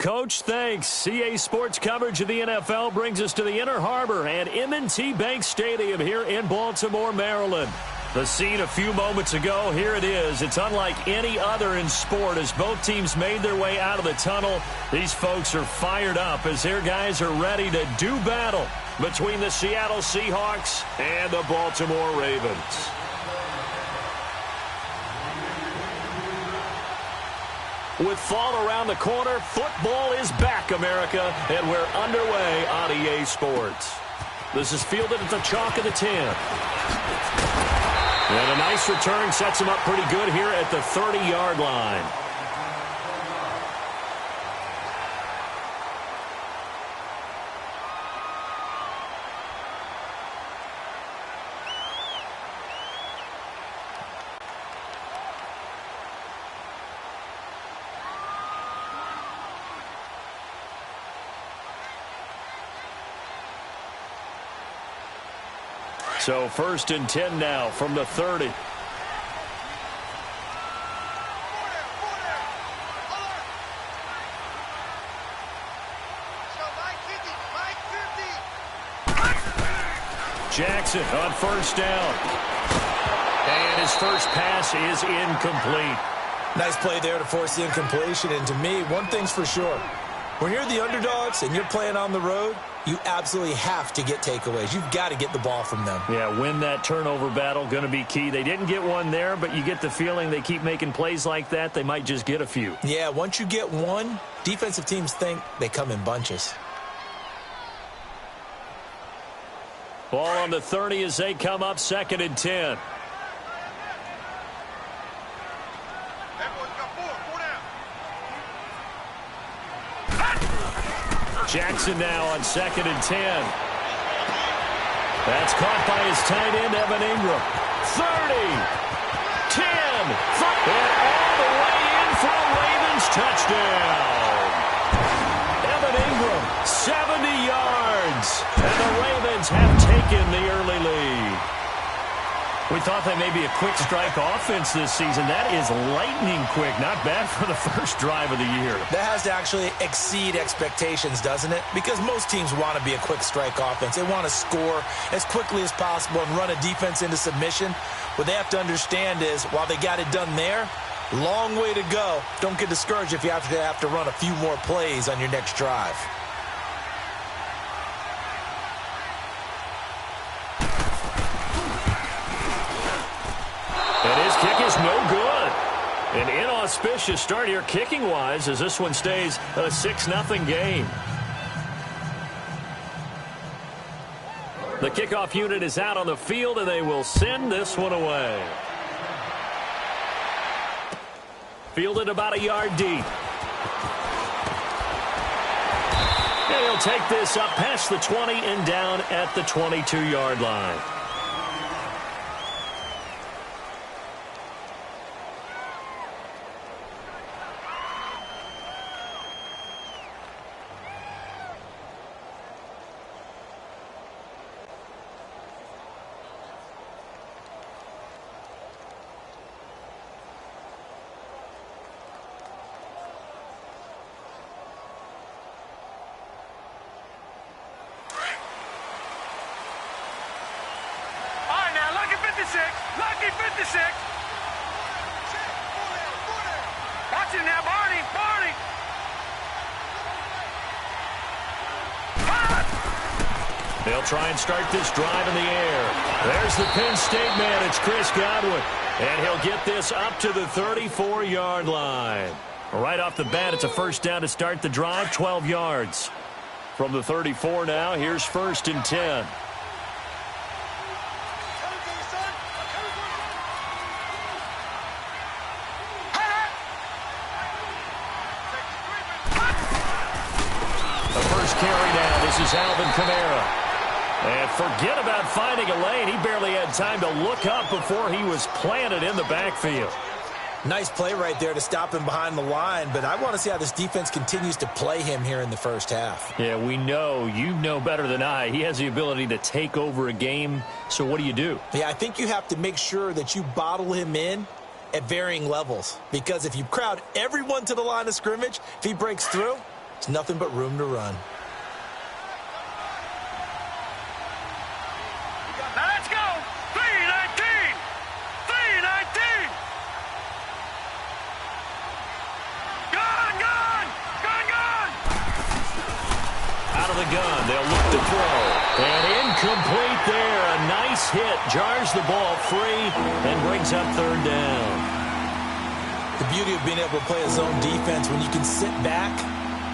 Coach, thanks. CA Sports coverage of the NFL brings us to the Inner Harbor and M&T Bank Stadium here in Baltimore, Maryland. The scene a few moments ago, here it is. It's unlike any other in sport as both teams made their way out of the tunnel. These folks are fired up as their guys are ready to do battle between the Seattle Seahawks and the Baltimore Ravens. With fall around the corner, football is back, America, and we're underway on EA Sports. This is fielded at the chalk of the 10. And a nice return sets him up pretty good here at the 30-yard line. So 1st and 10 now from the 30. Jackson on 1st down. And his first pass is incomplete. Nice play there to force the incompletion. And to me, one thing's for sure. When you're the underdogs and you're playing on the road, you absolutely have to get takeaways. You've got to get the ball from them. Yeah, win that turnover battle, going to be key. They didn't get one there, but you get the feeling they keep making plays like that, they might just get a few. Yeah, once you get one, defensive teams think they come in bunches. Ball on the 30 as they come up 2nd and 10. Jackson now on 2nd and 10. That's caught by his tight end, Evan Ingram. 30, 10, and all the way in for a Ravens touchdown. Evan Ingram, 70 yards, and the Ravens have taken the early lead. We thought that may be a quick strike offense this season. That is lightning quick. Not bad for the first drive of the year. That has to actually exceed expectations, doesn't it? Because most teams want to be a quick strike offense. They want to score as quickly as possible and run a defense into submission. What they have to understand is, while they got it done there, long way to go. Don't get discouraged if you have to run a few more plays on your next drive. No good. An inauspicious start here kicking-wise as this one stays a 6-0 game. The kickoff unit is out on the field, and they will send this one away. Fielded about a yard deep. And he'll take this up past the 20 and down at the 22-yard line. Lucky 56. Watch him now, Barney. They'll try and start this drive in the air. There's the Penn State man. It's Chris Godwin. And he'll get this up to the 34-yard line. Right off the bat, it's a first down to start the drive, 12 yards. From the 34 now, here's 1st and 10. This is Alvin Kamara. And forget about finding a lane. He barely had time to look up before he was planted in the backfield. Nice play right there to stop him behind the line, but I want to see how this defense continues to play him here in the first half. Yeah, we know. You know better than I. He has the ability to take over a game, so what do you do? Yeah, I think you have to make sure that you bottle him in at varying levels, because if you crowd everyone to the line of scrimmage, if he breaks through, It's nothing but room to run. Now let's go. 319. 319. Gun. Out of the gun, they'll look to throw. And incomplete there. A nice hit. Jars the ball free and brings up third down. The beauty of being able to play a zone defense when you can sit back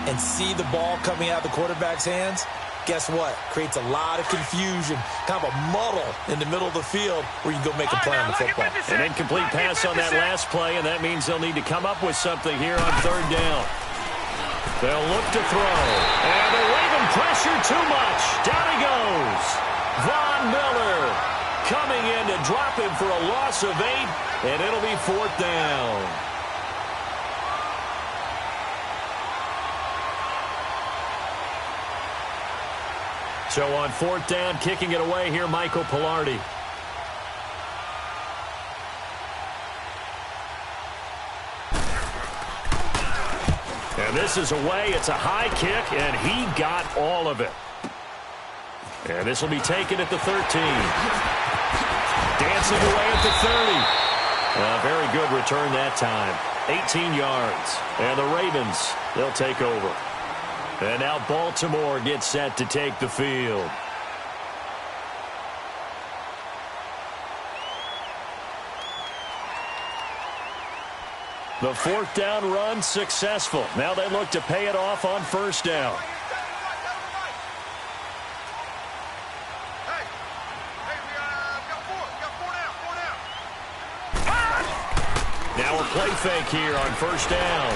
and see the ball coming out of the quarterback's hands, guess what? Creates a lot of confusion, kind of a muddle in the middle of the field where you can go make a play on the football. An incomplete pass on that last play, and that means they'll need to come up with something here on third down. They'll look to throw. And they're waving pressure too much. Down he goes. Von Miller coming in to drop him for a loss of 8, and it'll be fourth down. So on fourth down, kicking it away here, Michael Pilardi. And this is away. It's a high kick, and he got all of it. And this will be taken at the 13. Dancing away at the 30. Very good return that time. 18 yards. And the Ravens, they'll take over. And now Baltimore gets set to take the field. The fourth down run successful. Now they look to pay it off on first down. Now a play fake here on first down.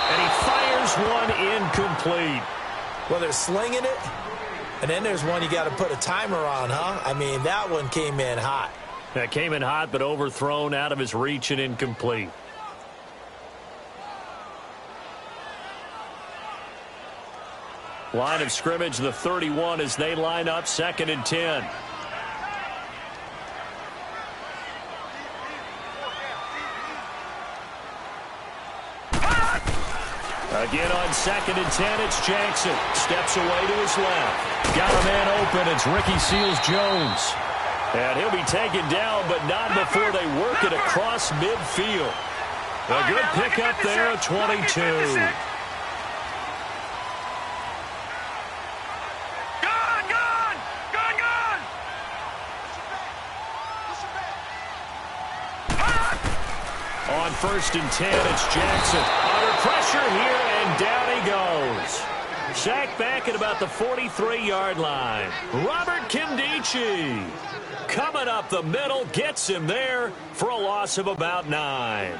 And he fires one incomplete. Well, they're slinging it, and then there's one you got to put a timer on, huh? I mean, that one came in hot. That came in hot, but overthrown out of his reach and incomplete. Line of scrimmage, the 31, as they line up, 2nd and 10. Again on 2nd and 10, it's Jackson. Steps away to his left. Got a man open, it's Ricky Seals-Jones. And he'll be taken down, but not before they work it across midfield. A good pickup there at 22. On 1st and 10, it's Jackson. Under pressure here, and down he goes. Sacked back at about the 43-yard line. Robert Kimdichie coming up the middle, gets him there for a loss of about 9.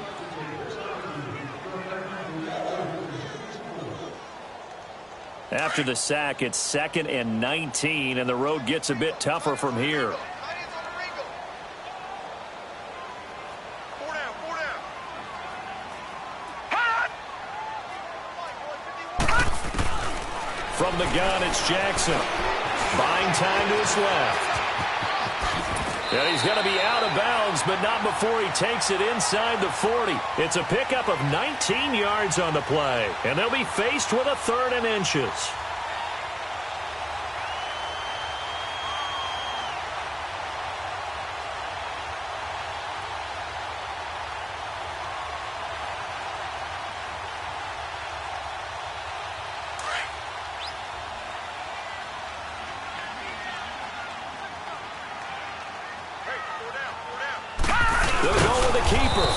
After the sack, it's 2nd and 19, and the road gets a bit tougher from here. From the gun, it's Jackson. Buying time to his left. And he's going to be out of bounds, but not before he takes it inside the 40. It's a pickup of 19 yards on the play, and they'll be faced with a 3rd and inches. They'll go with the keeper.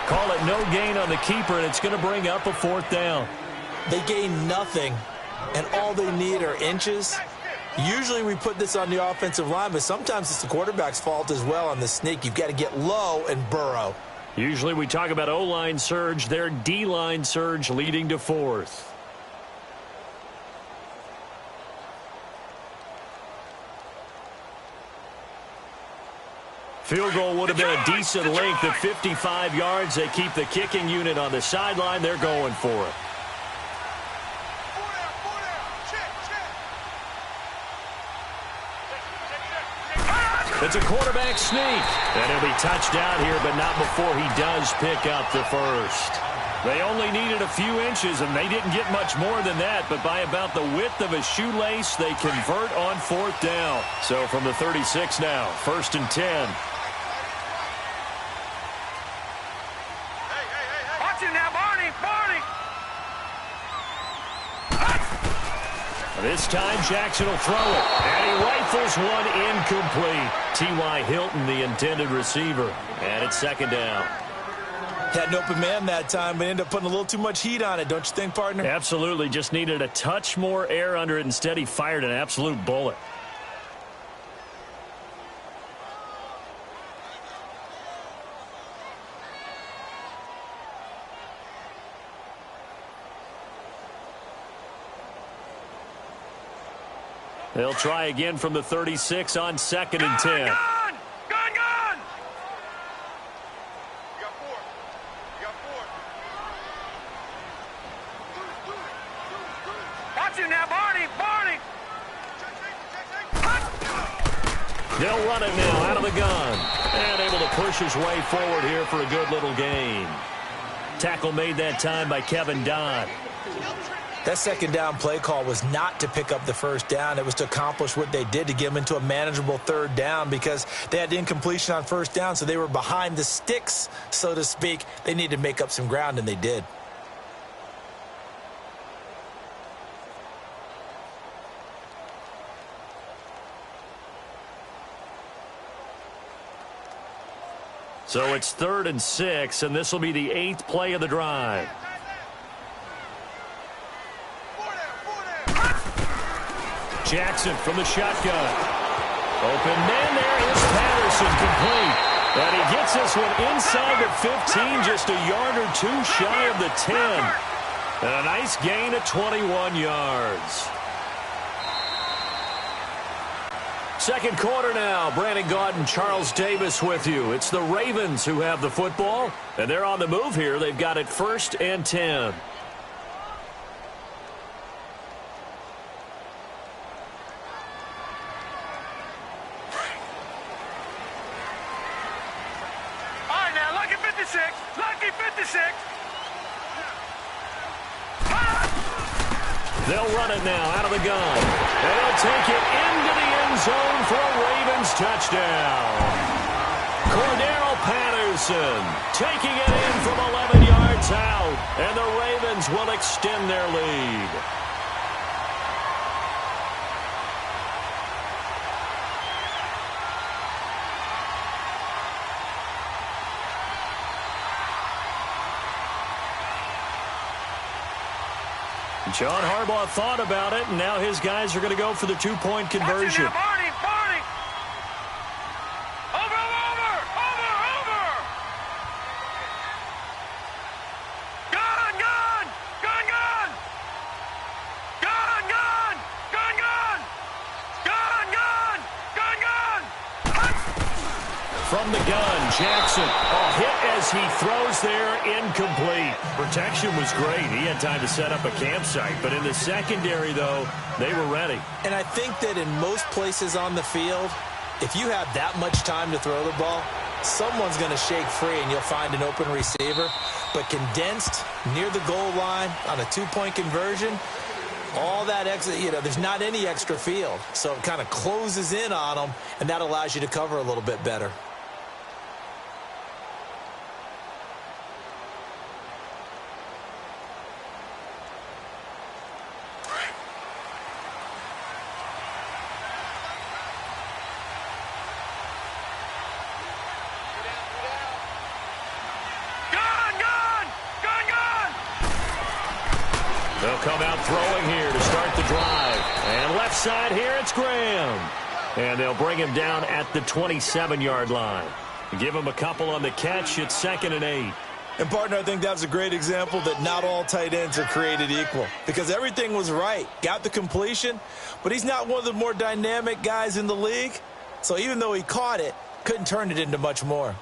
Call it no gain on the keeper, and it's going to bring up a 4th down. They gain nothing, and all they need are inches. Usually we put this on the offensive line, but sometimes it's the quarterback's fault as well on the sneak. You've got to get low and burrow. Usually we talk about O-line surge. Their D-line surge leading to 4th. Field goal would have been a decent length of 55 yards. They keep the kicking unit on the sideline. They're going for it. It's a quarterback sneak. And he'll be touched down here, but not before he does pick up the first. They only needed a few inches, and they didn't get much more than that, but by about the width of a shoelace, they convert on 4th down. So from the 36 now, 1st and 10. Watch it now, Barney! This time, Jackson will throw it, and he rifles one incomplete. T.Y. Hilton, the intended receiver, and it's 2nd down. Had an open man that time, but ended up putting a little too much heat on it, don't you think, partner? Absolutely. Just needed a touch more air under it. Instead, he fired an absolute bullet. They'll try again from the 36 on 2nd and 10. Gun! Watch it now, Barney! They'll run it now out of the gun. And able to push his way forward here for a good little gain. Tackle made that time by Kevin Dodd. That 2nd down play call was not to pick up the 1st down. It was to accomplish what they did to get them into a manageable 3rd down because they had incompletion on 1st down, so they were behind the sticks, so to speak. They needed to make up some ground, and they did. So it's 3rd and 6, and this will be the 8th play of the drive. Jackson from the shotgun. Open man there is Patterson, complete. And he gets this one inside the 15, just a yard or two shy of the 10. And a nice gain of 21 yards. 2nd quarter now. Brandon Gaudin and Charles Davis with you. It's the Ravens who have the football, and they're on the move here. They've got it 1st and 10. Lucky 56. They'll run it now out of the gun. And they'll take it into the end zone for a Ravens touchdown. Cordero Patterson taking it in from 11 yards out. And the Ravens will extend their lead. John Harbaugh thought about it, and now his guys are going to go for the two-point conversion. Barney! Over! Gun! From the gun, Jackson. A hit as he throws there, incomplete. Protection was great. He had time to set up a campsite. But in the secondary, though, they were ready. And I think that in most places on the field, if you have that much time to throw the ball, someone's going to shake free and you'll find an open receiver. But condensed near the goal line on a two-point conversion, all that extra, there's not any extra field. So it kind of closes in on them, and that allows you to cover a little bit better. They'll come out throwing here to start the drive. And left side here, it's Graham. And they'll bring him down at the 27-yard line. Give him a couple on the catch. It's 2nd and 8. And, partner, I think that was a great example that not all tight ends are created equal. Because everything was right. Got the completion, but he's not one of the more dynamic guys in the league. So even though he caught it, couldn't turn it into much more.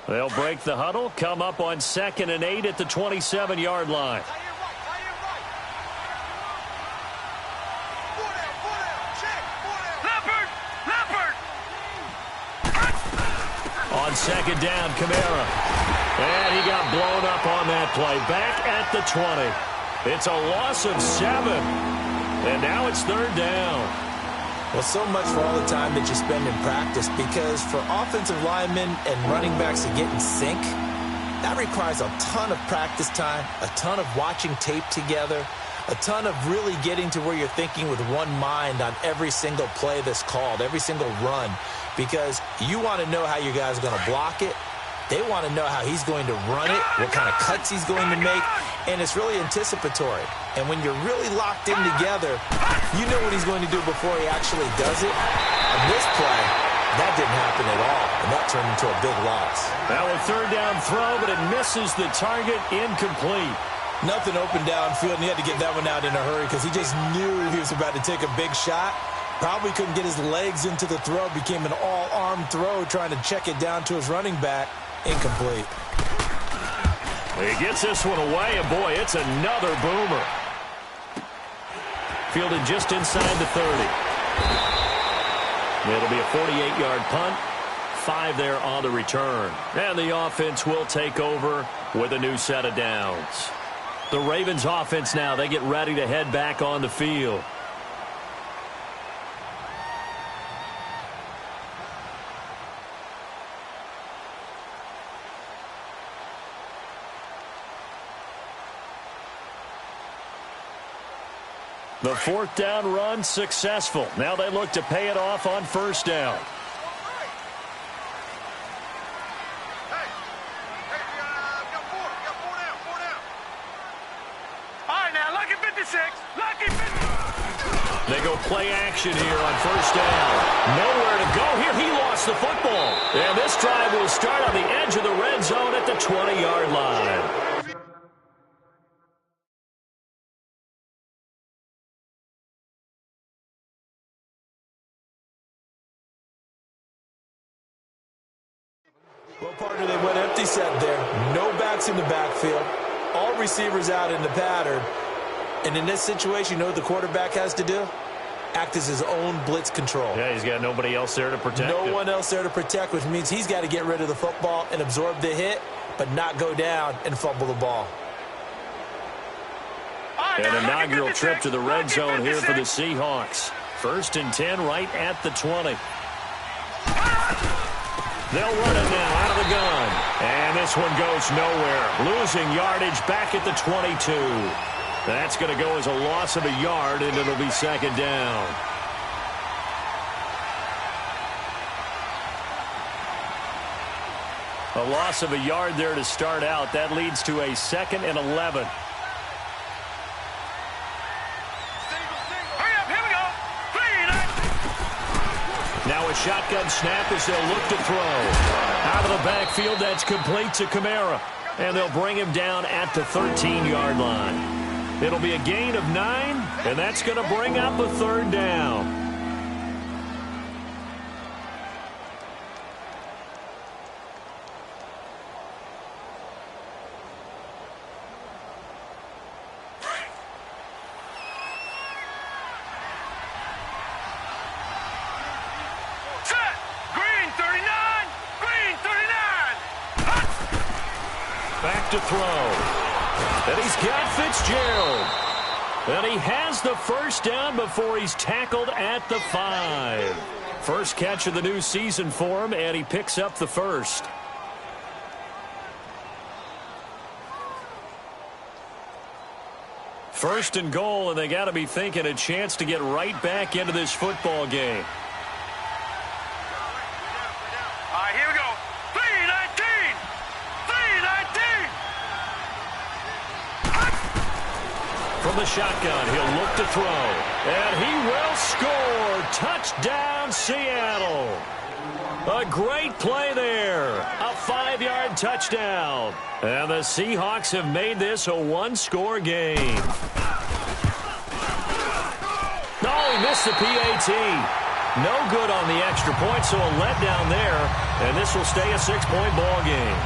They'll break the huddle, come up on 2nd and 8 at the 27-yard line. On On second down, Kamara. And he got blown up on that play. Back at the 20. It's a loss of 7. And now it's third down. Well, so much for all the time that you spend in practice, because for offensive linemen and running backs to get in sync, that requires a ton of practice time, a ton of watching tape together, a ton of really getting to where you're thinking with one mind on every single play that's called, every single run, because you want to know how you guys are going to block it. They want to know how he's going to run it, what kind of cuts he's going to make, and it's really anticipatory. And when you're really locked in together, you know what he's going to do before he actually does it. On this play, that didn't happen at all, and that turned into a big loss. Now a third down throw, but it misses the target, incomplete. Nothing open downfield, and he had to get that one out in a hurry because he just knew he was about to take a big shot. Probably couldn't get his legs into the throw. Became an all-arm throw trying to check it down to his running back. Incomplete. He gets this one away, and boy, it's another boomer. Fielded just inside the 30. It'll be a 48-yard punt. 5 there on the return. And the offense will take over with a new set of downs. The Ravens offense now, they get ready to head back on the field. The fourth down run successful. Now they look to pay it off on first down. They go play action here on first down. Nowhere to go here. He lost the football. And this drive will start on the edge of the red zone at the 20-yard line. Well, partner, they went empty set there. No backs in the backfield. All receivers out in the pattern. And in this situation, you know what the quarterback has to do? Act as his own blitz control. Yeah, he's got nobody else there to protect him. No one else there to protect, which means he's got to get rid of the football and absorb the hit, but not go down and fumble the ball. An inaugural trip to the red zone here for the Seahawks. 1st and 10 right at the 20. They'll run it now out of the gun. And this one goes nowhere. Losing yardage back at the 22. That's going to go as a loss of a yard, and it'll be second down. A loss of a yard there to start out. That leads to a 2nd and 11. Now a shotgun snap as they'll look to throw. Out of the backfield, that's complete to Kamara. And they'll bring him down at the 13-yard line. It'll be a gain of 9, and that's going to bring up a third down. Back to throw. And he's got Fitzgerald. And he has the first down before he's tackled at the 5. First catch of the new season for him, and he picks up the first. First and goal, and they got to be thinking a chance to get right back into this football game. From the shotgun, he'll look to throw. And he will score. Touchdown, Seattle. A great play there. A 5-yard touchdown. And the Seahawks have made this a one-score game. Oh, he missed the PAT. No good on the extra point, so a letdown there. And this will stay a 6-point ball game.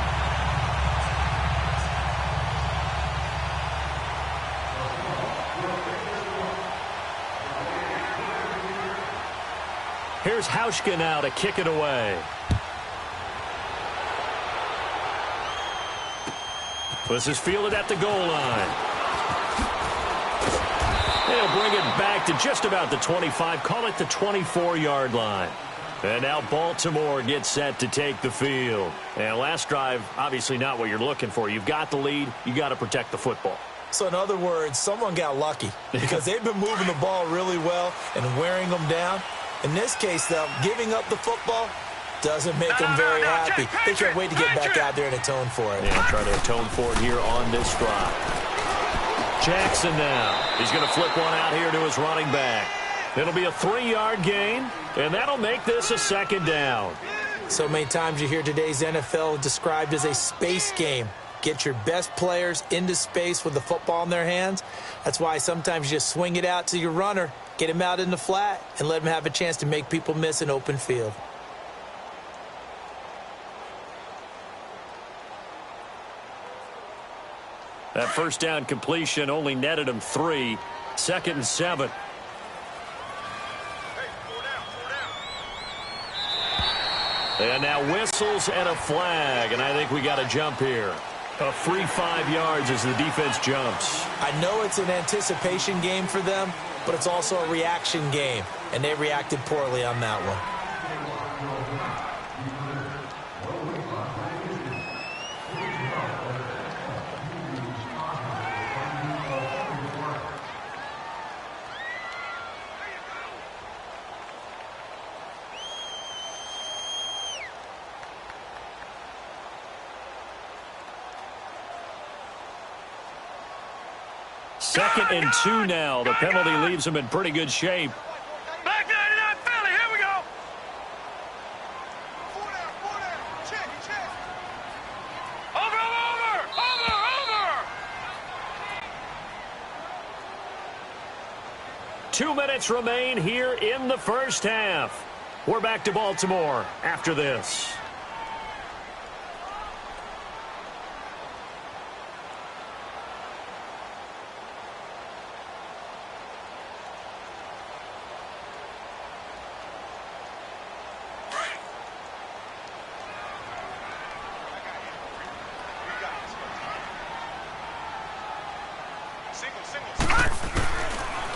Here's Hauschka now to kick it away. This is fielded at the goal line. They'll bring it back to just about the 25. Call it the 24-yard line. And now Baltimore gets set to take the field. And last drive, obviously not what you're looking for. You've got the lead. You got to protect the football. So in other words, someone got lucky because they've been moving the ball really well and wearing them down. In this case, though, giving up the football doesn't make them very happy. They can't wait to get back out there and atone for it. Yeah, try to atone for it here on this drive. Jackson now. He's going to flip one out here to his running back. It'll be a 3-yard gain, and that'll make this a second down. So many times you hear today's NFL described as a space game. Get your best players into space with the football in their hands. That's why sometimes you just swing it out to your runner, get him out in the flat, and let him have a chance to make people miss an open field. That first down completion only netted him 3. 2nd and 7. And now whistles and a flag, and I think we got a jump here. A free 5 yards as the defense jumps. I know it's an anticipation game for them, but it's also a reaction game, and they reacted poorly on that one. Second and 2 now. The penalty leaves them in pretty good shape. Back 99 Philly, here we go. 4 down. Check. Over. 2 minutes remain here in the first half. We're back to Baltimore after this.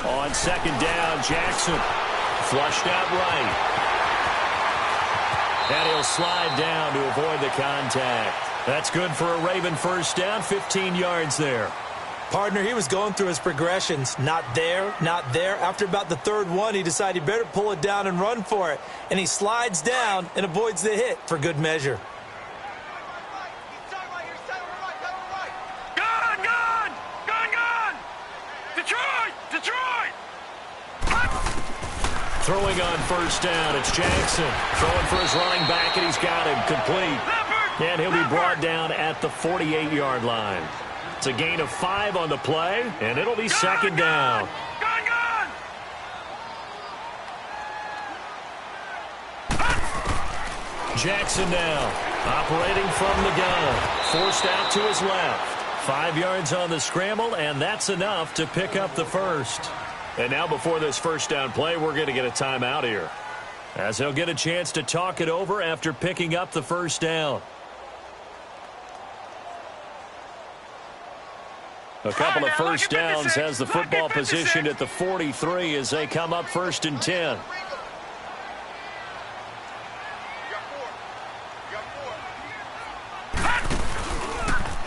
On second down, Jackson flushed out right. And he'll slide down to avoid the contact. That's good for a Raven first down, 15 yards there. Partner, he was going through his progressions. Not there, not there. After about the third one, he decided he better pull it down and run for it. And he slides down and avoids the hit for good measure. Throwing on first down, it's Jackson. Throwing for his running back, and he's got him complete. And he'll be brought down at the 48-yard line. It's a gain of 5 on the play, and it'll be second down. Jackson now, operating from the gun. Forced out to his left. 5 yards on the scramble, and that's enough to pick up the first. And now before this first down play, we're going to get a timeout here, as they'll get a chance to talk it over after picking up the first down. A couple of first downs has the football positioned at the 43 as they come up 1st and 10.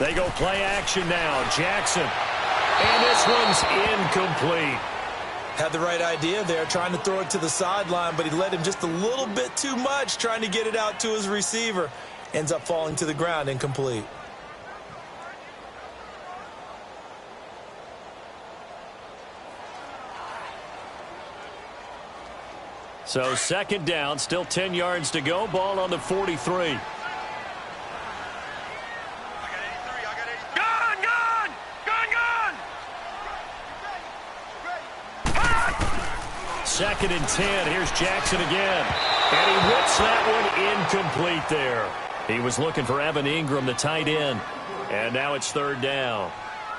They go play action now. Jackson. And this one's incomplete. Had the right idea there, trying to throw it to the sideline, but he led him just a little bit too much, trying to get it out to his receiver. Ends up falling to the ground, incomplete. So second down, still 10 yards to go. Ball on the 43. Second and 10. Here's Jackson again. And he whips that one incomplete there. He was looking for Evan Ingram, the tight end. And now it's third down.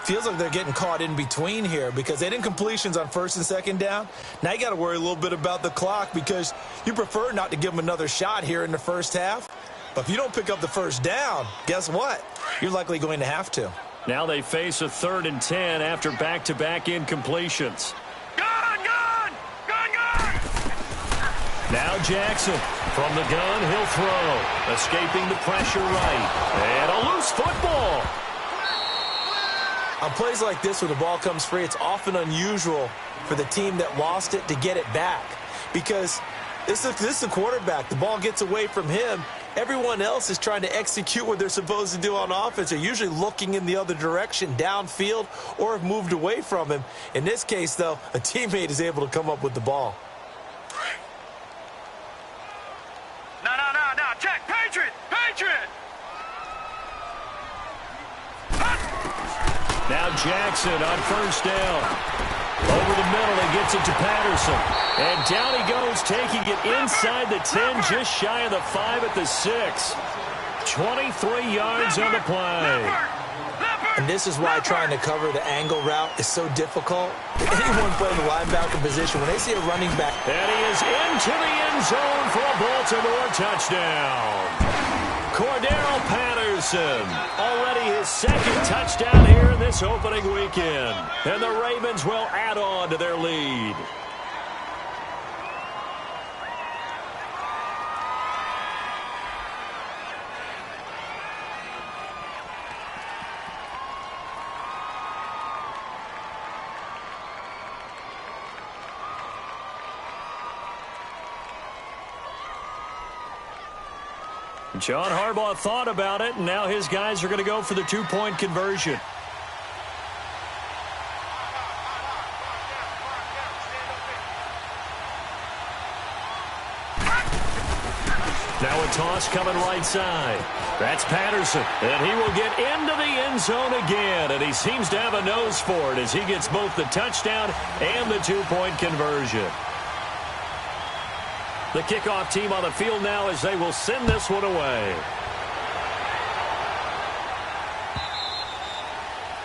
Feels like they're getting caught in between here because they didn't completions on first and second down. Now you got to worry a little bit about the clock because you prefer not to give them another shot here in the first half. But if you don't pick up the first down, guess what? You're likely going to have to. Now they face a 3rd and 10 after back-to-back incompletions. Now Jackson from the gun, he'll throw. Escaping the pressure right. And a loose football. On plays like this where the ball comes free, it's often unusual for the team that lost it to get it back. Because this is the quarterback. The ball gets away from him. Everyone else is trying to execute what they're supposed to do on offense. They're usually looking in the other direction, downfield, or have moved away from him. In this case, though, a teammate is able to come up with the ball. No. Check. Patriot. Now Jackson on 1st down. Over the middle, he gets it to Patterson. And down he goes, taking it inside the 10, just shy of the 5 at the 6. 23 yards on the play. And this is why trying to cover the angle route is so difficult. Anyone playing the linebacker position, when they see a running back. And he is into the end zone for a Baltimore touchdown. Cordero Patterson, already his 2nd touchdown here in this opening weekend. And the Ravens will add on to their lead. John Harbaugh thought about it, and now his guys are going to go for the 2-point conversion. Now a toss coming right side. That's Patterson, and he will get into the end zone again, and he seems to have a nose for it as he gets both the touchdown and the 2-point conversion. The kickoff team on the field now as they will send this one away.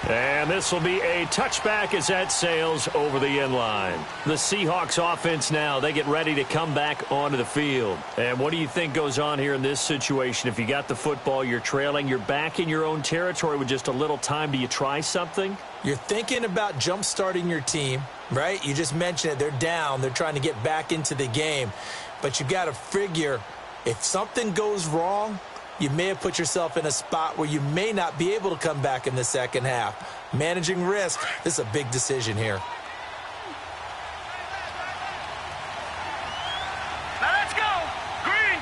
And this will be a touchback as that sails over the end line. The Seahawks offense now, they get ready to come back onto the field. And what do you think goes on here in this situation? If you got the football, you're trailing, you're back in your own territory with just a little time. Do you try something? You're thinking about jump-starting your team, right? You just mentioned it. They're down. They're trying to get back into the game. But you got to figure if something goes wrong, you may have put yourself in a spot where you may not be able to come back in the second half. Managing risk, this is a big decision here. Now let's go. Green.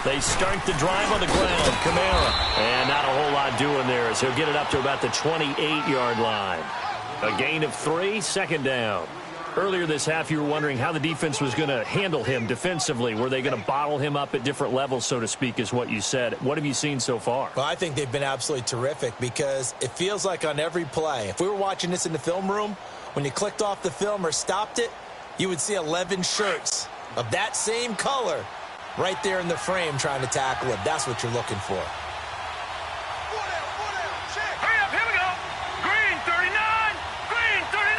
They start the drive on the ground. Kamara. And not a whole lot doing there as he'll get it up to about the 28-yard line. A gain of 3, 2nd down. Earlier this half, you were wondering how the defense was going to handle him defensively. Were they going to bottle him up at different levels, so to speak, is what you said. What have you seen so far? Well, I think they've been absolutely terrific because it feels like on every play, if we were watching this in the film room, when you clicked off the film or stopped it, you would see 11 shirts of that same color right there in the frame trying to tackle him. That's what you're looking for. Hurry up, here we go. Green 39, green 39.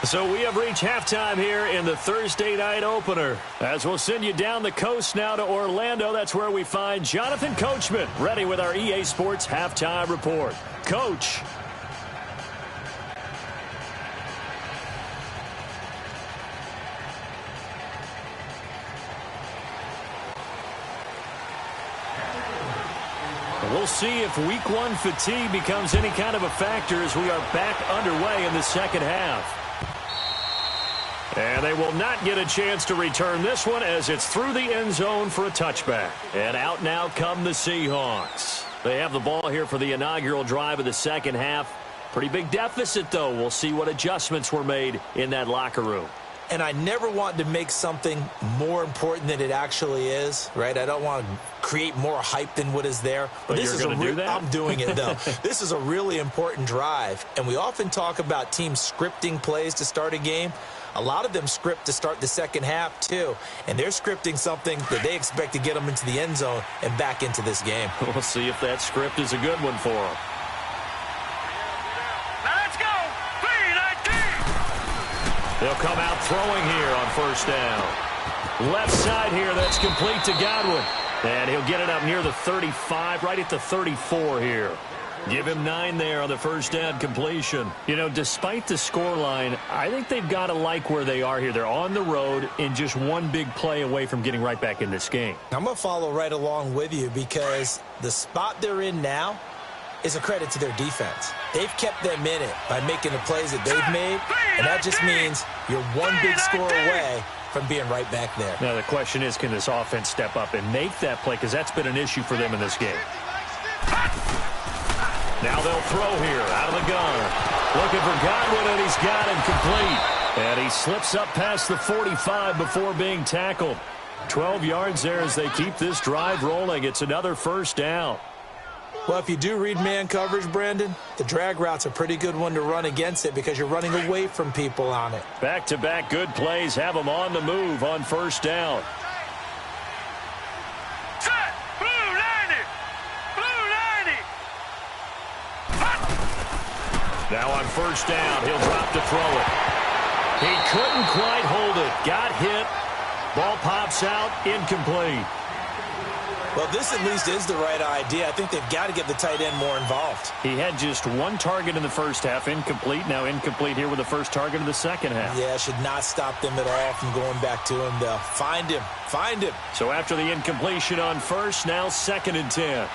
So we have reached halftime here in the Thursday night opener. As we'll send you down the coast now to Orlando, that's where we find Jonathan Coachman ready with our EA Sports halftime report. Coach. We'll see if week 1 fatigue becomes any kind of a factor as we are back underway in the second half. And they will not get a chance to return this one as it's through the end zone for a touchback. And out now come the Seahawks. They have the ball here for the inaugural drive of the second half. Pretty big deficit, though. We'll see what adjustments were made in that locker room. And I never want to make something more important than it actually is, right? I don't want to create more hype than what is there. But this is going to do that? I'm doing it, though. This is a really important drive. And we often talk about teams scripting plays to start a game. A lot of them script to start the second half, too. And they're scripting something that they expect to get them into the end zone and back into this game. We'll see if that script is a good one for them. Now let's go. 3-19. They'll come out throwing here on first down. Left side here, that's complete to Godwin. And he'll get it up near the 35, right at the 34 here. Give him 9 there on the first down completion. You know, despite the scoreline, I think they've got to like where they are here. They're on the road and just one big play away from getting right back in this game. I'm going to follow right along with you because the spot they're in now is a credit to their defense. They've kept them in it by making the plays that they've made, and that just means you're one big score away from being right back there. Now, the question is, can this offense step up and make that play? Because that's been an issue for them in this game. Now they'll throw here out of the gun. Looking for Godwin, and he's got him complete. And he slips up past the 45 before being tackled. 12 yards there as they keep this drive rolling. It's another first down. Well, if you do read man coverage, Brandon, the drag route's a pretty good one to run against it because you're running away from people on it. Back-to-back good plays have them on the move on first down. Set. Blue 90. Blue 90. Now on first down, he'll drop to throw it. He couldn't quite hold it. Got hit. Ball pops out, incomplete. Well, this at least is the right idea. I think they've got to get the tight end more involved. He had just one target in the first half, incomplete. Now incomplete here with the first target in the second half. Yeah, should not stop them at all from going back to him, though. Find him. Find him. So after the incompletion on first, now 2nd and 10.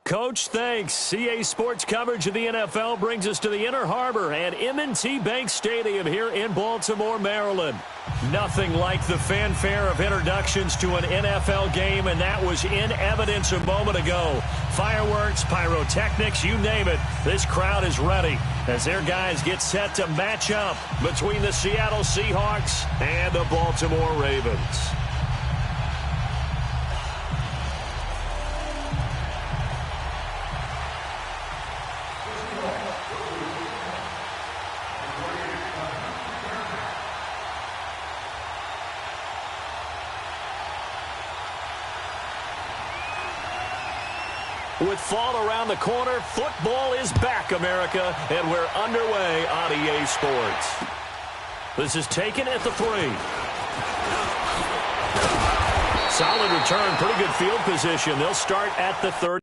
Coach, thanks. CA Sports coverage of the NFL brings us to the Inner Harbor at M&T Bank Stadium here in Baltimore, Maryland. Nothing like the fanfare of introductions to an NFL game, and that was in evidence a moment ago. Fireworks, pyrotechnics, you name it. This crowd is ready as their guys get set to match up between the Seattle Seahawks and the Baltimore Ravens. With fall around the corner, football is back, America, and we're underway on EA Sports. This is taken at the 3. Solid return, pretty good field position. They'll start at the 30.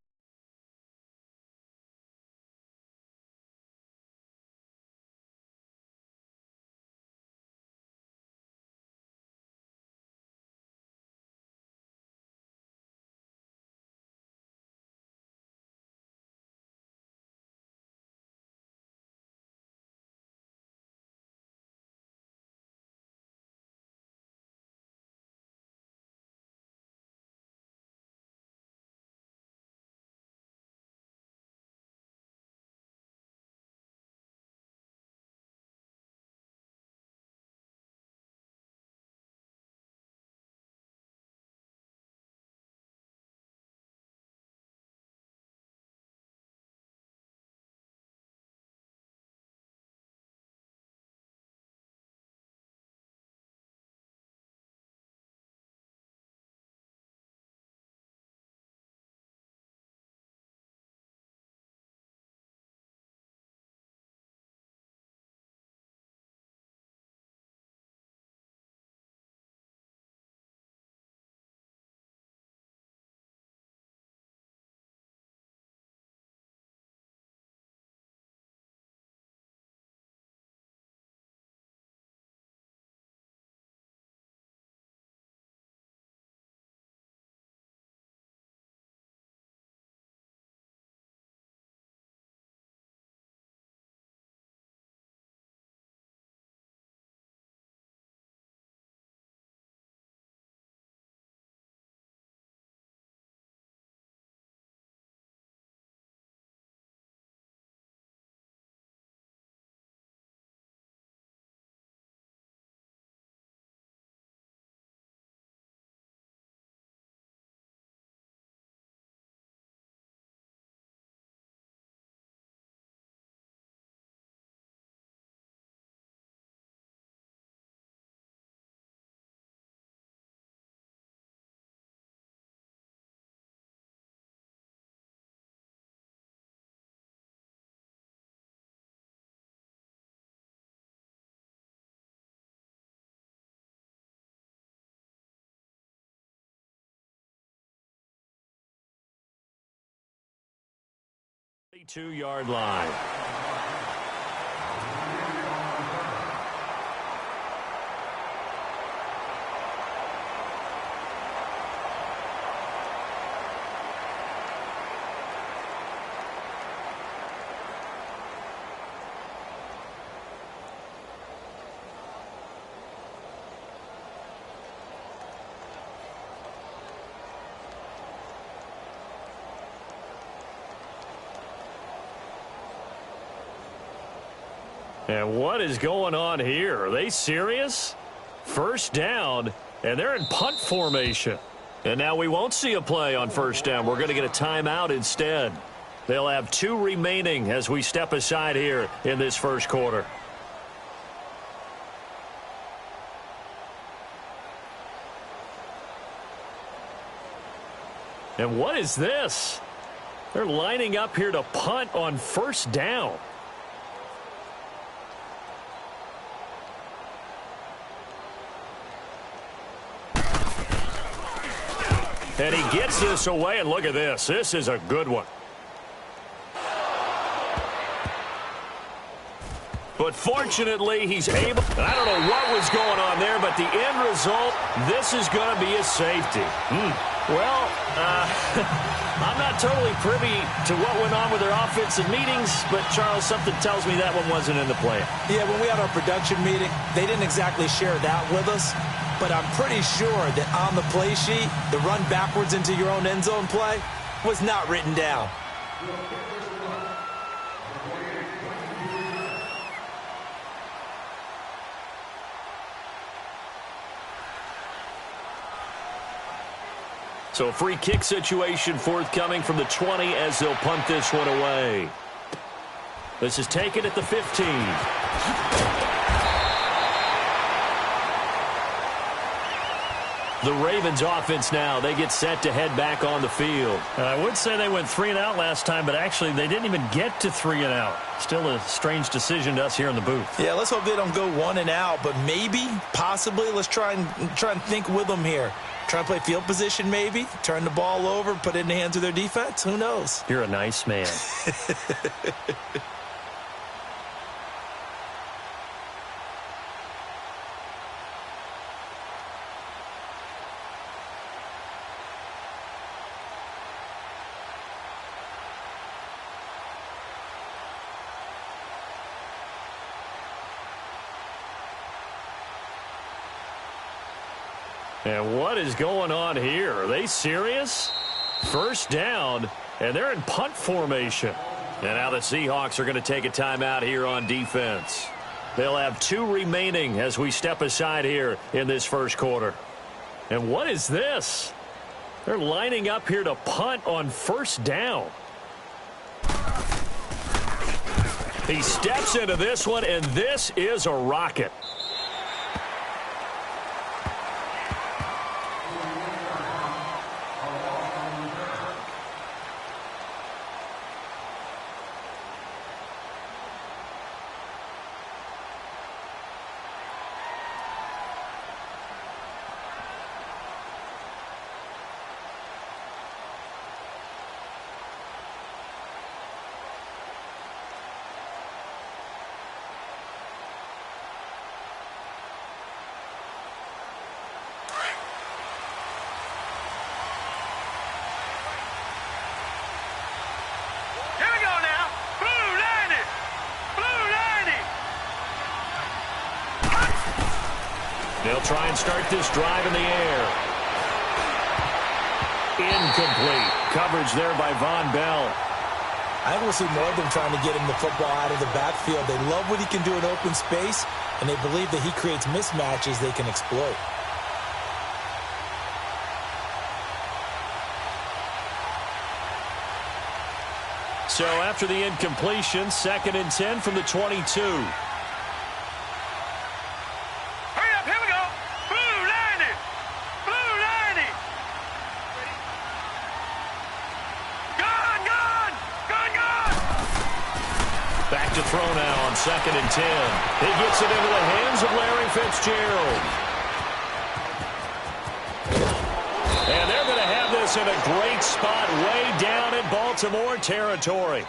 Two-yard line. And what is going on here? Are they serious? First down, and they're in punt formation. And now we won't see a play on first down. We're going to get a timeout instead. They'll have 2 remaining as we step aside here in this first quarter. And what is this? They're lining up here to punt on first down. And he gets this away, and look at this. This is a good one. But fortunately, he's able. I don't know what was going on there, but the end result, this is going to be a safety. Well, I'm not totally privy to what went on with their offensive meetings, but, Charles, something tells me that one wasn't in the plan. Yeah, when we had our production meeting, they didn't exactly share that with us, but I'm pretty sure that on the play sheet, the run backwards into your own end zone play was not written down. So a free kick situation forthcoming from the 20 as they'll punt this one away. This is taken at the 15. The Ravens offense now, they get set to head back on the field. I would say they went 3 and out last time, but actually they didn't even get to 3 and out. Still a strange decision to us here in the booth. Yeah, let's hope they don't go 1 and out, but maybe, possibly, let's try and think with them here. Try to play field position maybe, turn the ball over, put it in the hands of their defense. Who knows? You're a nice man. And what is going on here? Are they serious? First down, and they're in punt formation. And now the Seahawks are going to take a timeout here on defense. They'll have 2 remaining as we step aside here in this first quarter. And what is this? They're lining up here to punt on first down. He steps into this one, and this is a rocket. They'll try and start this drive in the air. Incomplete. Coverage there by Von Bell. I think we'll see more of them trying to get him the football out of the backfield. They love what he can do in open space, and they believe that he creates mismatches they can exploit. So after the incompletion, 2nd and 10 from the 22. Throw now on 2nd and 10. He gets it into the hands of Larry Fitzgerald. And they're going to have this in a great spot way down in Baltimore territory.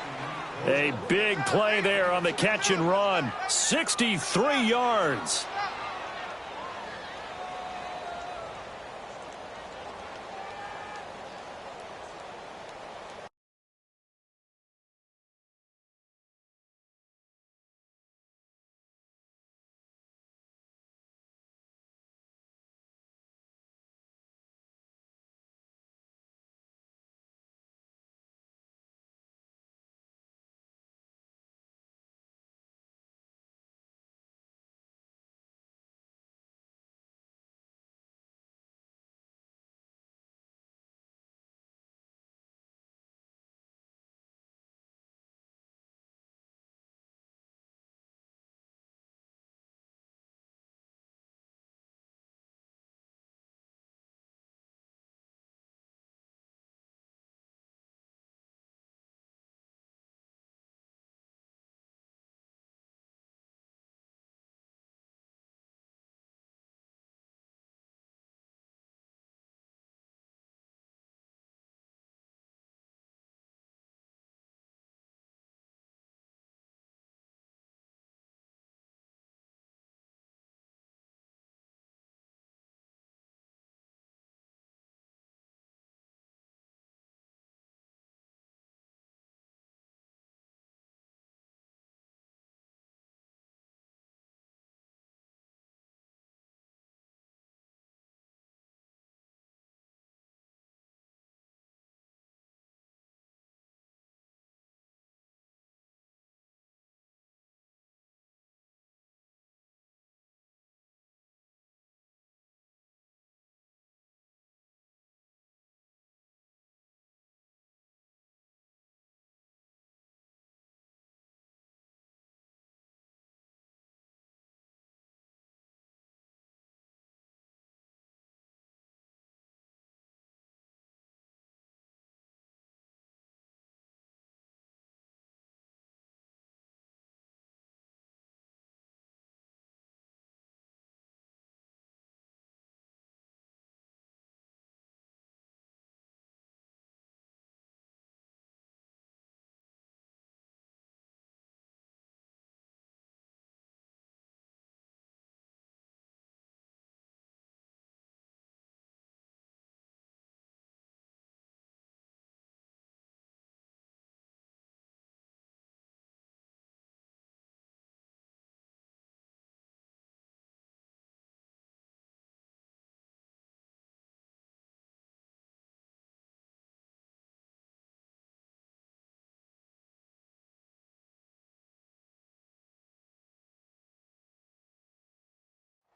A big play there on the catch and run. 63 yards.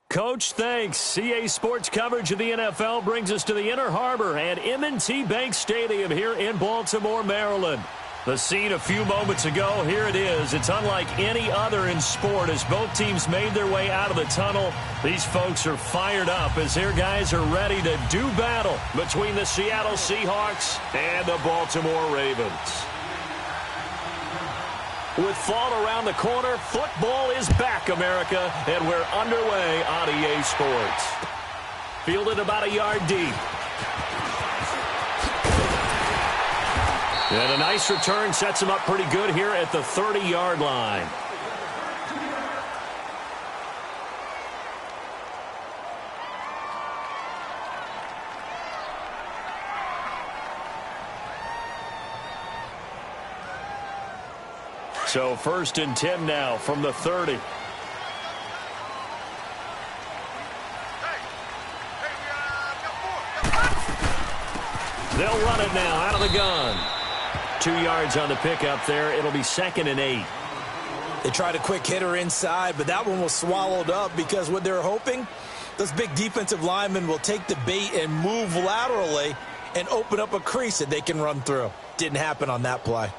Coach, thanks. CA Sports coverage of the NFL brings us to the Inner Harbor at M&T Bank Stadium here in Baltimore, Maryland. The scene a few moments ago, here it is. It's unlike any other in sport as both teams made their way out of the tunnel. These folks are fired up as their guys are ready to do battle between the Seattle Seahawks and the Baltimore Ravens. With fall around the corner, football is back, America, and we're underway on EA Sports. Fielded about a yard deep. And a nice return sets him up pretty good here at the 30-yard line. So 1st and 10 now from the 30. They'll run it now out of the gun. 2 yards on the pickup there. It'll be 2nd and 8. They tried a quick hitter inside, but that one was swallowed up because what they're hoping, those big defensive linemen will take the bait and move laterally and open up a crease that they can run through. Didn't happen on that play.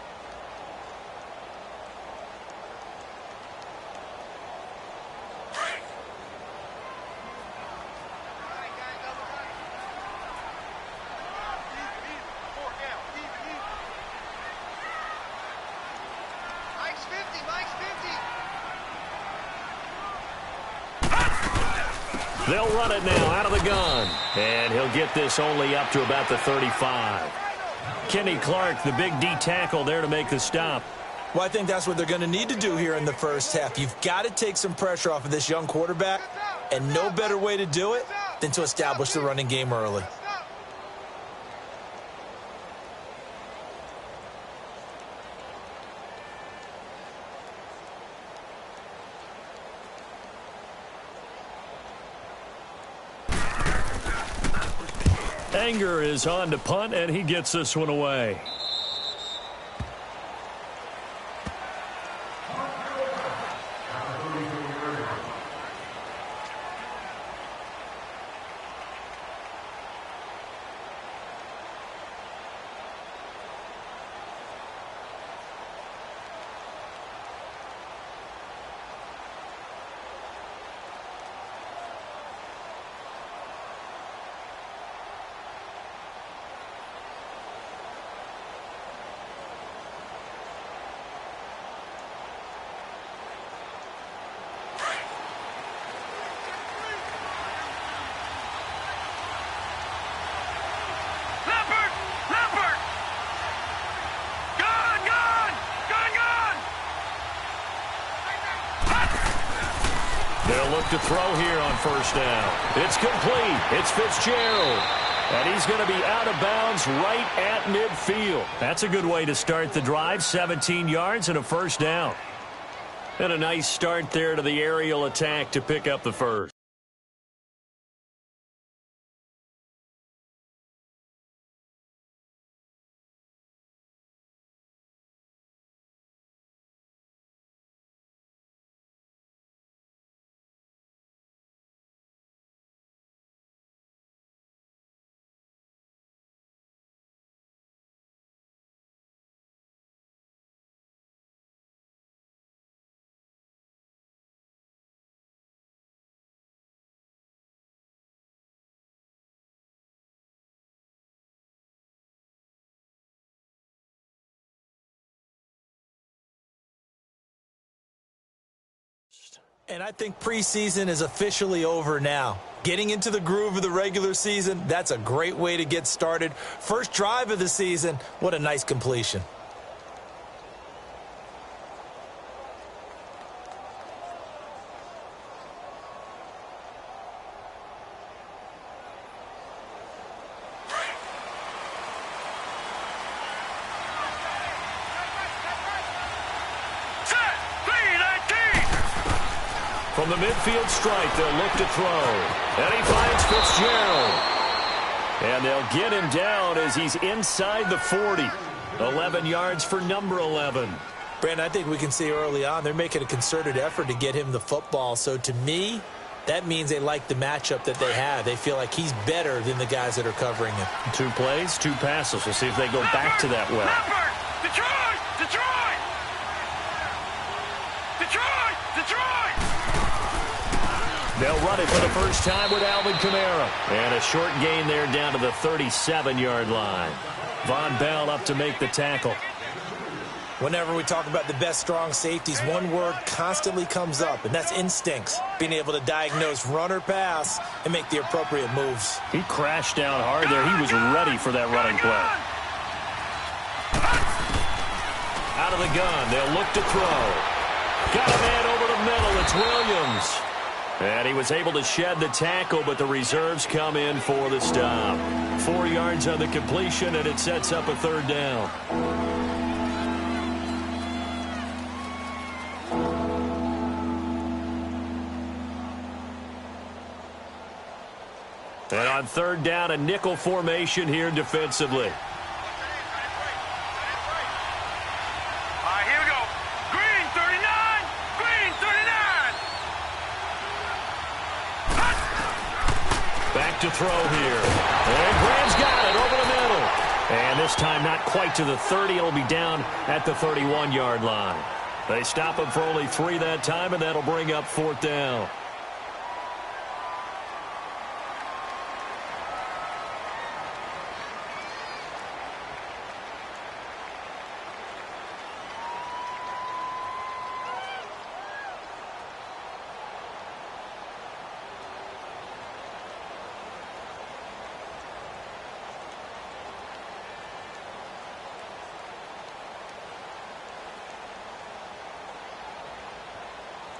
They'll run it now out of the gun. And he'll get this only up to about the 35. Kenny Clark, the big D tackle there to make the stop. Well, I think that's what they're going to need to do here in the first half. You've got to take some pressure off of this young quarterback, and no better way to do it than to establish the running game early. Anger is on to punt, and he gets this one away. They'll look to throw here on 1st down. It's complete. It's Fitzgerald. And he's going to be out of bounds right at midfield. That's a good way to start the drive. 17 yards and a 1st down. And a nice start there to the aerial attack to pick up the 1st. And I think preseason is officially over now. Getting into the groove of the regular season, that's a great way to get started. First drive of the season, what a nice completion. From the midfield stripe, they'll look to throw. And he finds Fitzgerald. And they'll get him down as he's inside the 40. 11 yards for number 11. Brandon, I think we can see early on they're making a concerted effort to get him the football. So to me, That means they like the matchup that they have. They feel like he's better than the guys that are covering him. 2 plays, 2 passes. We'll see if they go back to that well. Detroit! Detroit! Detroit! Detroit! They'll run it for the first time with Alvin Kamara. And a short gain there down to the 37-yard line. Von Bell up to make the tackle. Whenever we talk about the best strong safeties, one word constantly comes up, and that's instincts. Being able to diagnose run or pass and make the appropriate moves. He crashed down hard there. He was ready for that running play. Out of the gun, they'll look to throw. Got a man over the middle. It's Williams. And he was able to shed the tackle, but the reserves come in for the stop. 4 yards on the completion, and it sets up a 3rd down. And on 3rd down, a nickel formation here defensively. All right, here we go. Green 39. Green 39. Back to throw here. And Graham's got it over the middle. And this time not quite to the 30. It'll be down at the 31-yard line. They stop him for only 3 that time, and that'll bring up 4th down.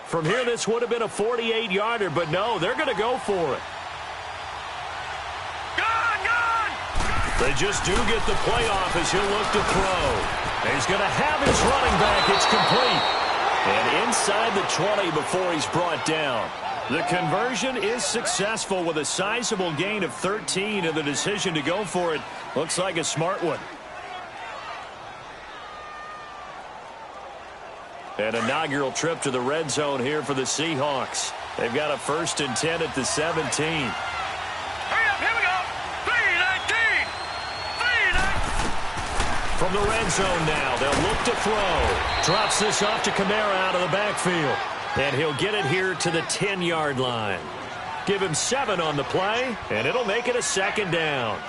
From here, this would have been a 48-yarder, but no, they're going to go for it. Gone! They just do get the play off as he'll look to throw. And he's going to have his running back. It's complete. And inside the 20 before he's brought down. The conversion is successful with a sizable gain of 13, and the decision to go for it looks like a smart one. An inaugural trip to the red zone here for the Seahawks. They've got a 1st and 10 at the 17. Hurry up, here we go. 3-19. 3-19. From the red zone now, they'll look to throw. Drops this off to Kamara out of the backfield. And he'll get it here to the 10-yard line. Give him 7 on the play, and it'll make it a 2nd down.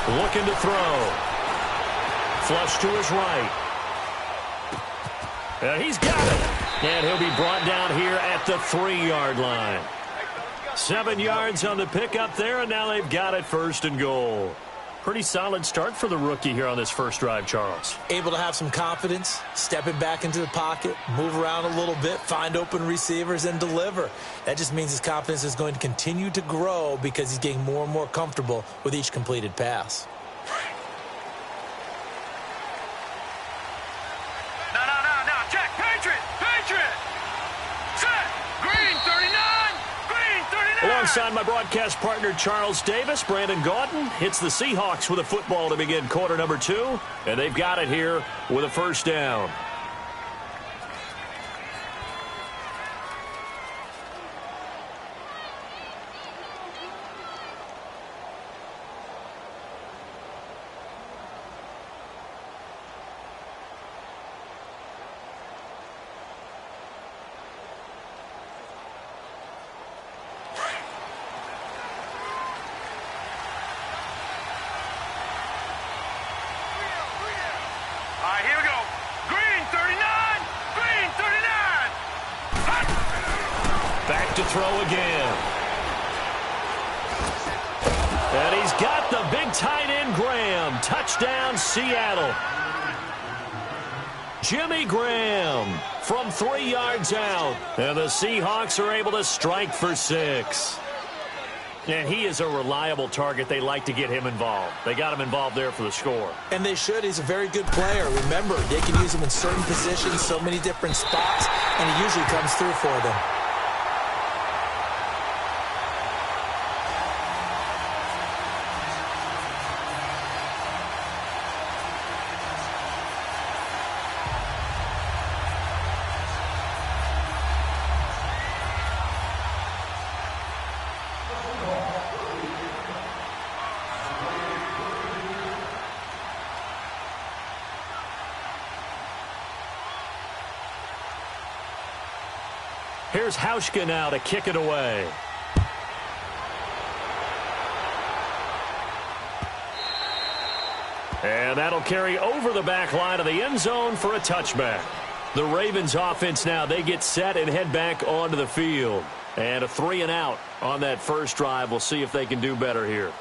Looking to throw. Flush to his right. And he's got it. And he'll be brought down here at the 3-yard line. 7 yards on the pickup there, and now they've got it 1st and goal. Pretty solid start for the rookie here on this first drive, Charles. Able to have some confidence, stepping back into the pocket, move around a little bit, find open receivers, and deliver. That just means his confidence is going to continue to grow because he's getting more and more comfortable with each completed pass. No, check. Patriot. Set. Green 39. Green 39. Alongside my broadcast partner, Charles Davis, Brandon Gaudin hits the Seahawks with a football to begin quarter number 2, and they've got it here with a 1st down. All right, here we go. Green 39. Green 39. Back to throw again. And he's got the big tight end, Graham. Touchdown, Seattle. Jimmy Graham from 3 yards out. And the Seahawks are able to strike for 6. And he is a reliable target. They like to get him involved. They got him involved there for the score. And they should. He's a very good player. Remember, they can use him in certain positions, so many different spots, and he usually comes through for them. Here's Hauschka now to kick it away. And that'll carry over the back line of the end zone for a touchback. The Ravens offense now, they get set and head back onto the field. And a 3-and-out on that first drive. We'll see if they can do better here.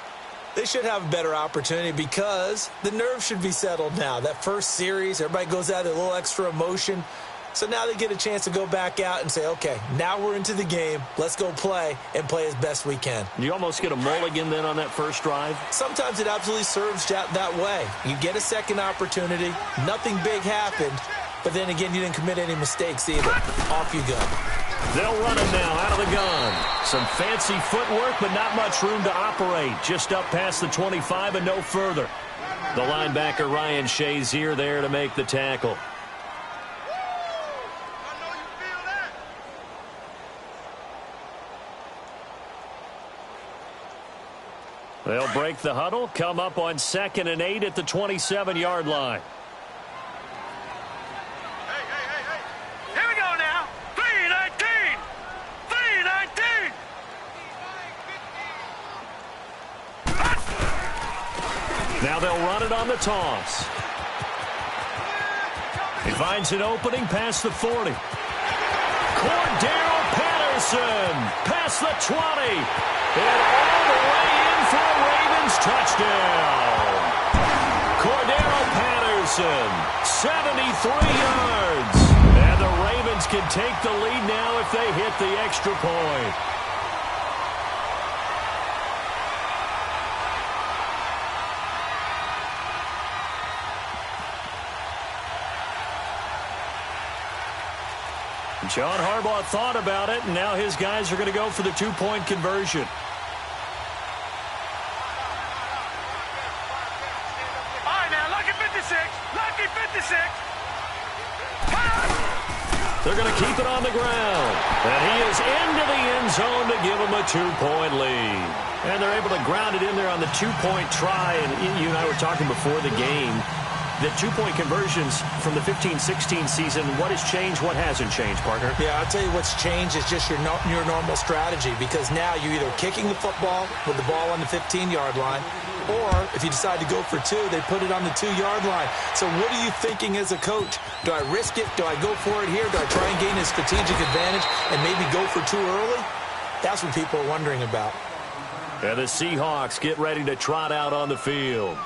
They should have a better opportunity because the nerves should be settled now. That first series, everybody goes out with a little extra emotion. So now they get a chance to go back out and say, okay, now we're into the game. Let's go play and play as best we can. You almost get a mulligan then on that first drive? Sometimes it absolutely serves that way. You get a second opportunity. Nothing big happened. But then again, you didn't commit any mistakes either. Off you go. They'll run it now out of the gun. Some fancy footwork, but not much room to operate. Just up past the 25 and no further. The linebacker, Ryan Shazier, there to make the tackle. They'll break the huddle, come up on 2nd and 8 at the 27-yard line. Here we go now. 3-19. 3-19. Now they'll run it on the toss. He finds an opening past the 40. Cordero Patterson past the 20. And all the way in for a Ravens touchdown. Cordero Patterson, 73 yards. And the Ravens can take the lead now if they hit the extra point. John Harbaugh thought about it, and now his guys are going to go for the two-point conversion. All right, now, lucky 56. Lucky 56. They're going to keep it on the ground. And he is into the end zone to give them a two-point lead. And they're able to ground it in there on the two-point try. And you and I were talking before the game. The two-point conversions from the 15-16 season, what has changed, what hasn't changed, partner? Yeah, I'll tell you what's changed is just your normal strategy, because now you're either kicking the football with the ball on the 15-yard line, or if you decide to go for two, they put it on the 2-yard line. So what are you thinking as a coach? Do I risk it? Do I go for it here? Do I try and gain a strategic advantage and maybe go for too early? That's what people are wondering about. And the Seahawks get ready to trot out on the field.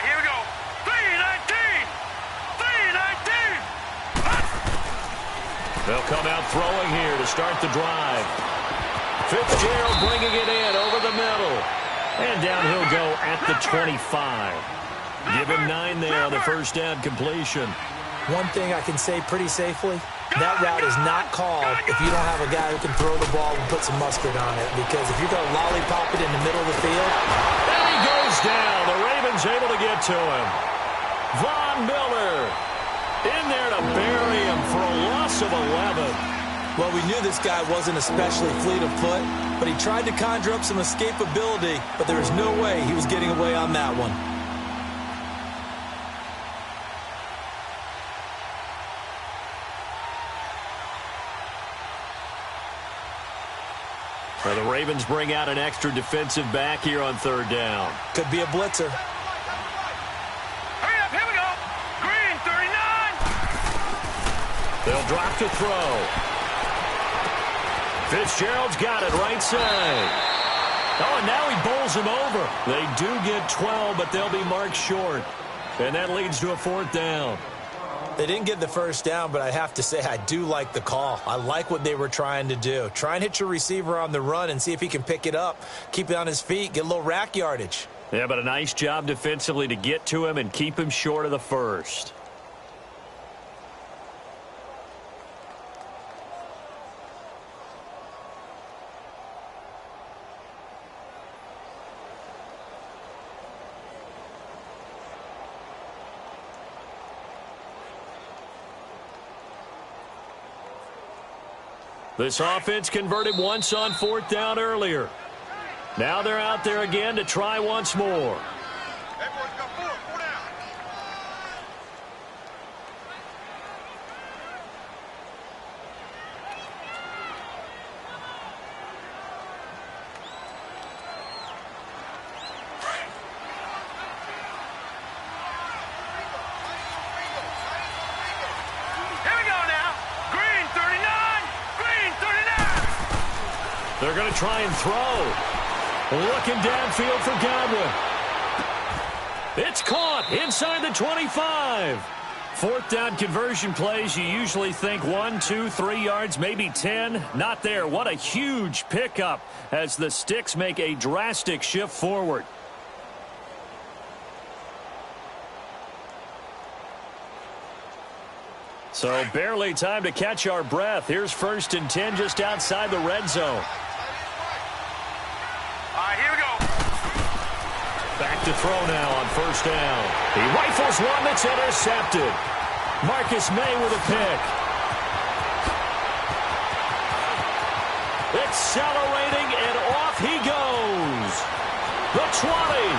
Here we go. 3-19. 3-19. They'll come out throwing here to start the drive. Fitzgerald bringing it in over the middle. And down he'll go at the 25. Give him 9 there on the first down completion. One thing I can say pretty safely, that route is not called if you don't have a guy who can throw the ball and put some mustard on it. Because if you're going to lollipop it in the middle of the field. And he goes down. The Ravens able to get to him. Von Miller in there to bury him for a loss of 11. Well, we knew this guy wasn't especially fleet of foot, but he tried to conjure up some escapability, but there was no way he was getting away on that one. Well, the Ravens bring out an extra defensive back here on third down. Could be a blitzer. Hurry up, here we go. Green, 39. They'll drop to throw. Fitzgerald's got it right side. Oh, and now he bowls him over. They do get 12, but they'll be marked short. And that leads to a 4th down. They didn't get the first down, but I have to say I do like the call. I like what they were trying to do. Try and hit your receiver on the run and see if he can pick it up, keep it on his feet, get a little rack yardage. Yeah, but a nice job defensively to get to him and keep him short of the first. This offense converted once on 4th down earlier. Now they're out there again to try once more. They're going to try and throw. Looking downfield for Godwin. It's caught inside the 25. 4th down conversion plays, you usually think 1, 2, 3 yards, maybe 10. Not there. What a huge pickup as the Sticks make a drastic shift forward. So barely time to catch our breath. Here's 1st and 10 just outside the red zone. Here we go. Back to throw now on 1st down. He rifles one that's intercepted. Marcus May with a pick. Accelerating, and off he goes. The 20,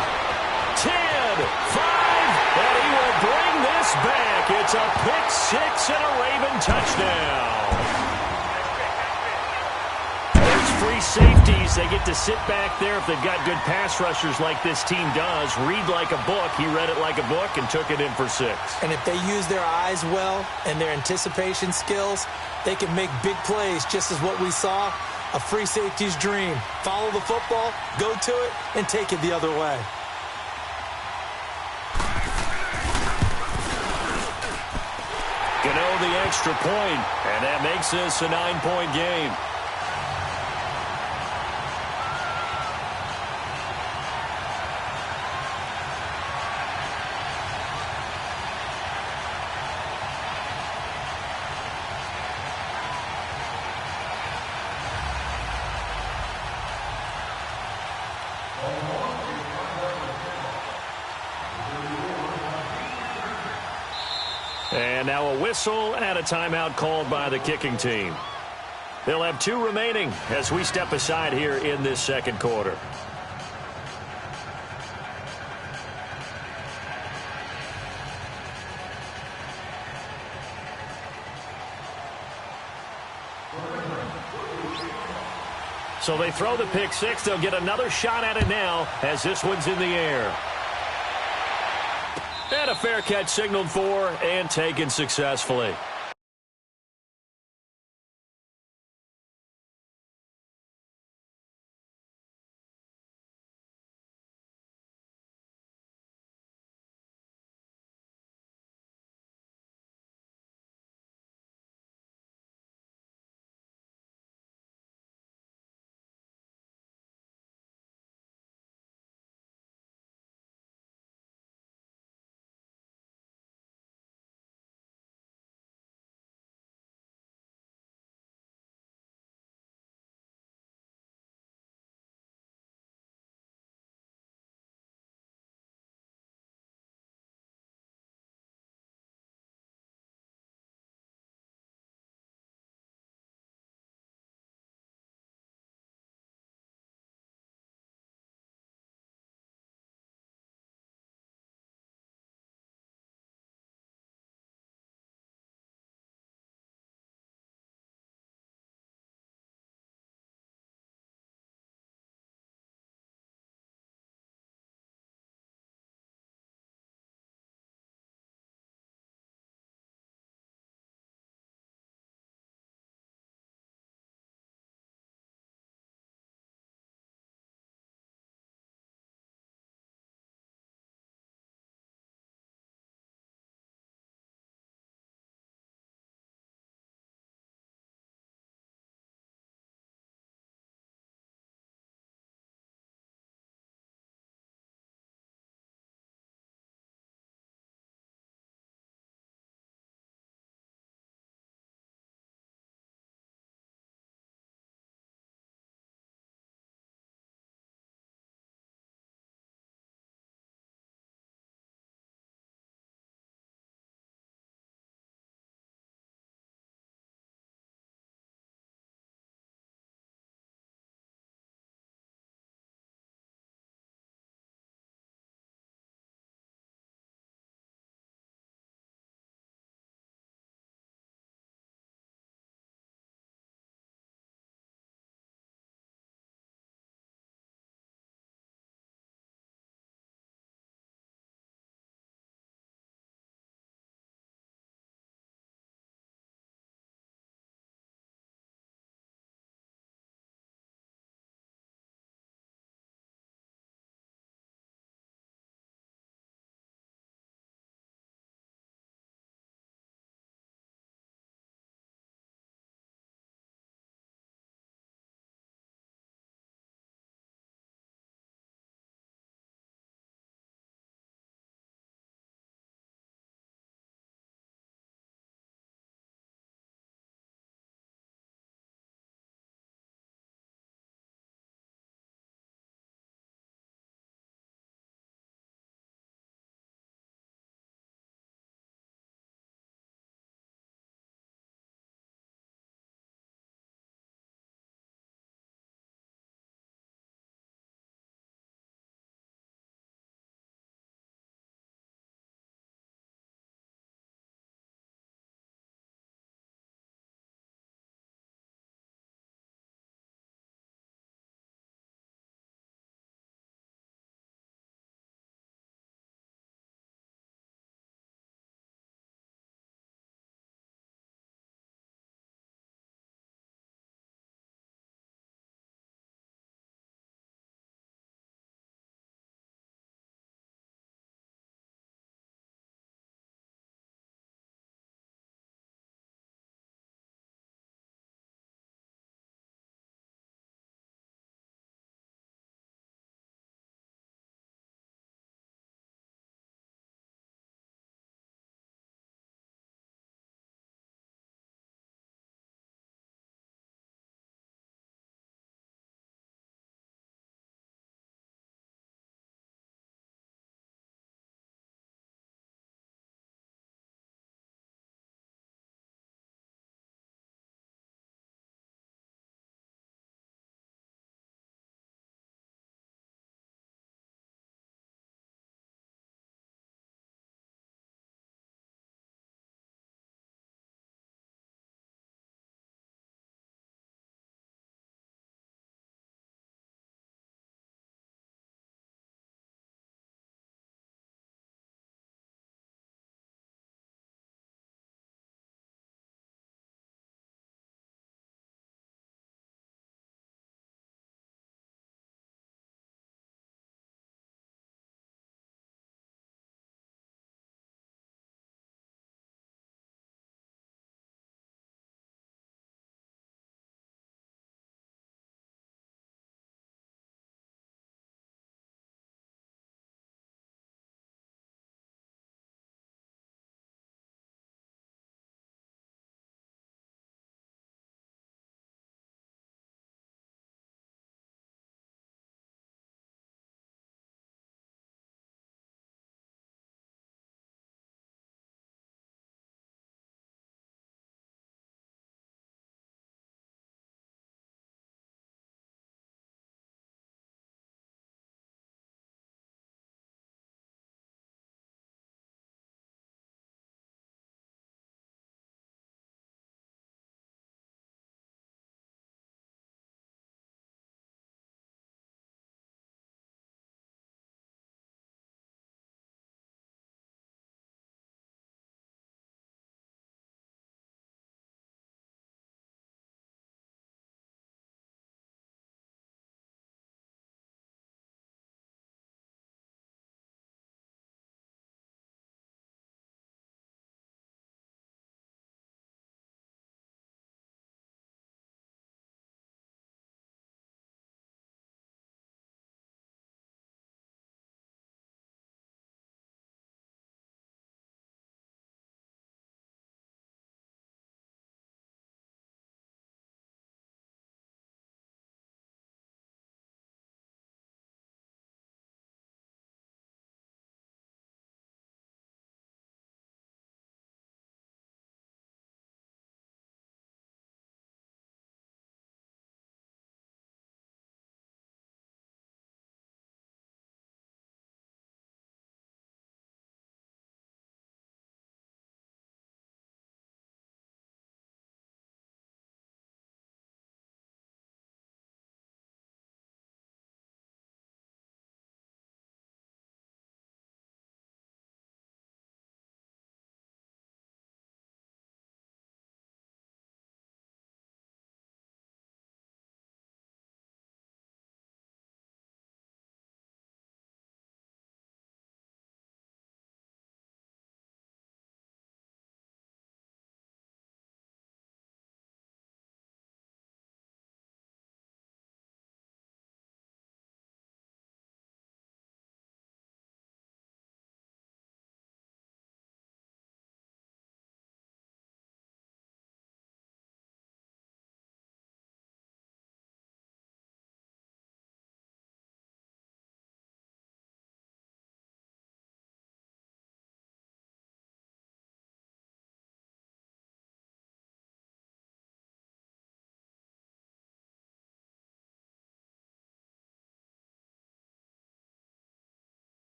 10, 5, and he will bring this back. It's a pick 6 and a Raven touchdown. Free safeties, they get to sit back there if they've got good pass rushers like this team does. Read like a book. He read it like a book and took it in for 6. And if they use their eyes well and their anticipation skills, they can make big plays, just as what we saw, a free safety's dream. Follow the football, go to it, and take it the other way. Gano the extra point, and that makes this a 9-point game. And now a whistle and a timeout called by the kicking team. They'll have 2 remaining as we step aside here in this 2nd quarter. So they throw the pick 6. They'll get another shot at it now as this one's in the air. And a fair catch signaled for and taken successfully.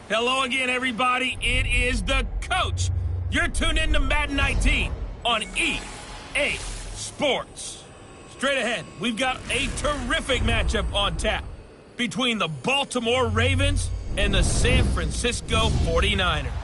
Hello again, everybody. It is the coach. You're tuned in to Madden 19 on EA Sports. Straight ahead, we've got a terrific matchup on tap between the Baltimore Ravens and the San Francisco 49ers.